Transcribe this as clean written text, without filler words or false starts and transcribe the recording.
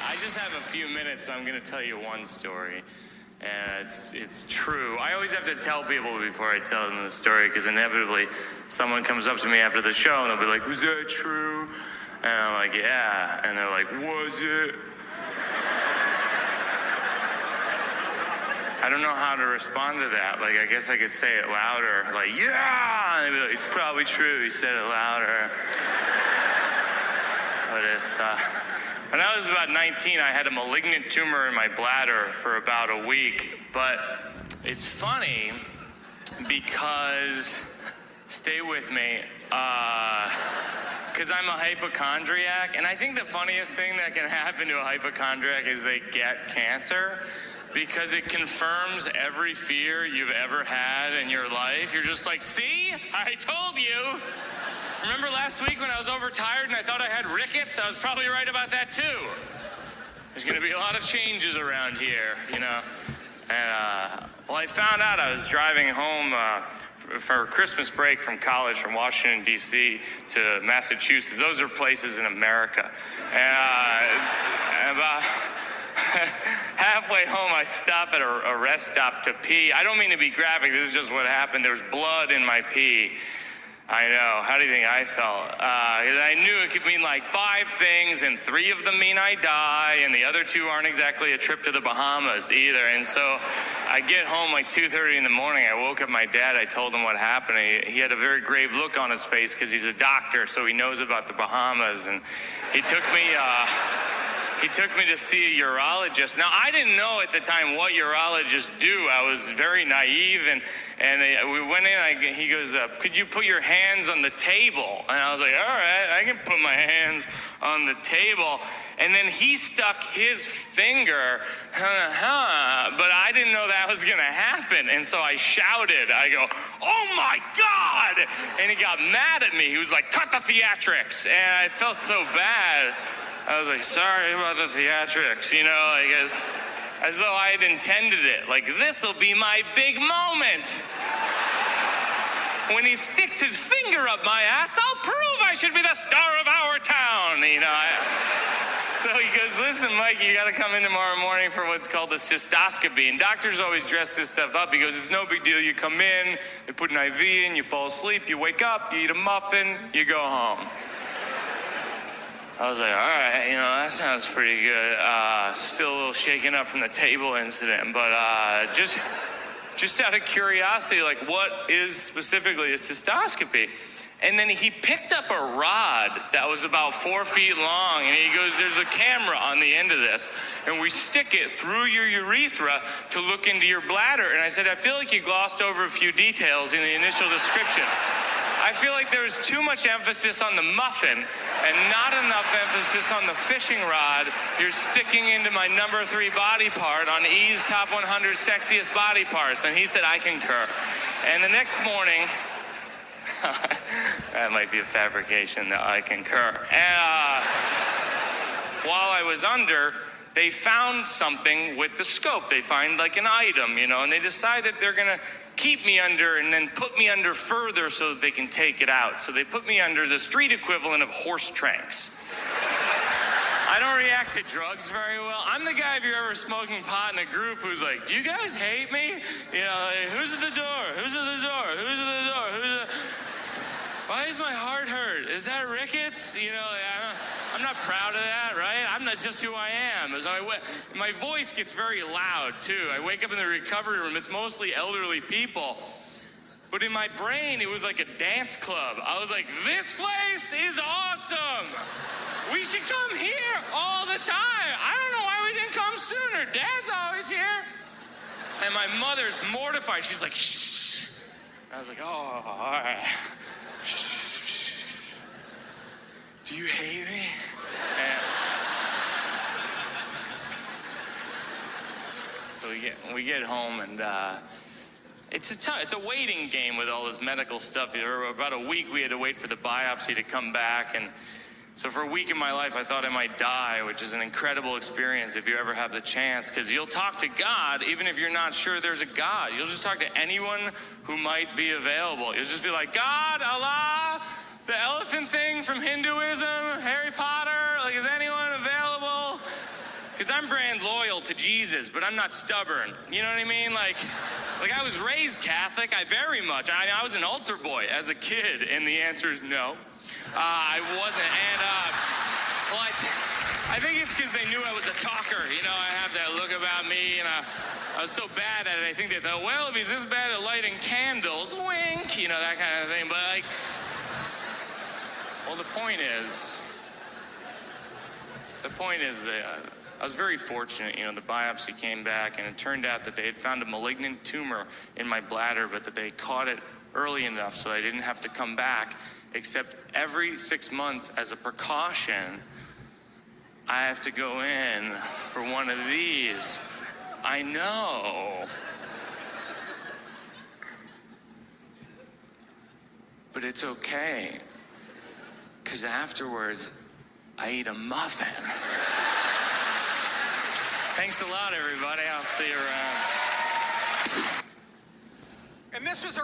I just have a few minutes, so I'm going to tell you one story. And it's true. I always have to tell people before I tell them the story, because inevitably someone comes up to me after the show and they'll be like, was that true? And I'm like, yeah. And they're like, was it? I don't know how to respond to that. Like, I guess I could say it louder. Like, yeah! And they'd be like, it's probably true. He said it louder. But it's, when I was about 19, I had a malignant tumor in my bladder for about a week. But it's funny because, stay with me, because I'm a hypochondriac. And I think the funniest thing that can happen to a hypochondriac is they get cancer, because it confirms every fear you've ever had in your life. You're just like, see, I told you. Remember last week when I was overtired and I thought I had rickets? I was probably right about that too. There's gonna be a lot of changes around here, you know? And, well, I found out I was driving home for Christmas break from college from Washington, D.C. to Massachusetts. Those are places in America. And about halfway home, I stop at a rest stop to pee. I don't mean to be graphic, this is just what happened. There was blood in my pee. I know, how do you think I felt? I knew it could mean like 5 things, and 3 of them mean I die, and the other 2 aren't exactly a trip to the Bahamas either. And so I get home like 2:30 in the morning. I woke up my dad, I told him what happened. He had a very grave look on his face because he's a doctor, so he knows about the Bahamas. And he took me to see a urologist. Now, I didn't know at the time what urologists do. I was very naive, and we went in, he goes, could you put your hands on the table? And I was like, all right, I can put my hands on the table. And then he stuck his finger, but I didn't know that was gonna happen. And so I shouted, I go, oh my God! And he got mad at me. He was like, cut the theatrics. And I felt so bad. I was like, sorry about the theatrics, you know, like as though I had intended it. Like, this'll be my big moment. When he sticks his finger up my ass, I'll prove I should be the star of our town, you know. So he goes, listen, Mike, you gotta come in tomorrow morning for what's called a cystoscopy. And doctors always dress this stuff up. He goes, it's no big deal. You come in, they put an IV in, you fall asleep, you wake up, you eat a muffin, you go home. I was like, all right, you know, that sounds pretty good. Still a little shaken up from the table incident, but just out of curiosity, like, what is specifically a cystoscopy? And then he picked up a rod that was about 4 feet long, and he goes, there's a camera on the end of this, and we stick it through your urethra to look into your bladder. And I said, I feel like you glossed over a few details in the initial description. I feel like there was too much emphasis on the muffin and not enough emphasis on the fishing rod you're sticking into my number 3 body part on E's Top 100 Sexiest Body Parts. And he said, I concur. And the next morning, that might be a fabrication, that I concur. And while I was under, they found something with the scope. They find like an item, you know, and they decide that they're gonna keep me under and then put me under further so that they can take it out. So they put me under the street equivalent of horse tranks. I don't react to drugs very well. I'm the guy, if you're ever smoking pot in a group, who's like, do you guys hate me? You know, like, who's at the door? Who's at the door? Who's at the door? Who's at... Why does my heart hurt? Is that rickets? You know, I'm not proud of that, right? I'm not just who I am. So my voice gets very loud, too. I wake up in the recovery room. It's mostly elderly people. But in my brain, it was like a dance club. I was like, this place is awesome. We should come here all the time. I don't know why we didn't come sooner. Dad's always here. And my mother's mortified. She's like, shh. I was like, oh, all right. Do you hate me? So we get home, and it's a waiting game with all this medical stuff. For about a week we had to wait for the biopsy to come back, and so for a week in my life I thought I might die, which is an incredible experience if you ever have the chance, because you'll talk to God even if you're not sure there's a God. You'll just talk to anyone who might be available. You'll just be like, God, Allah, the elephant thing from Hinduism, Harry Potter, like, is anyone available? Because I'm brand loyal to Jesus, but I'm not stubborn. You know what I mean? Like I was raised Catholic. I was an altar boy as a kid, and the answer is no. I wasn't. And, well, I think it's because they knew I was a talker. You know, I have that look about me, and I was so bad at it. I think they thought, well, if he's this bad at lighting candles, wink, you know, that kind of thing. But, like, well, the point is that I was very fortunate. You know, the biopsy came back, and it turned out that they had found a malignant tumor in my bladder, but that they caught it early enough so I didn't have to come back, except every 6 months as a precaution, I have to go in for one of these. I know. But it's okay, because afterwards, I eat a muffin. Thanks a lot, everybody. I'll see you around. And this was our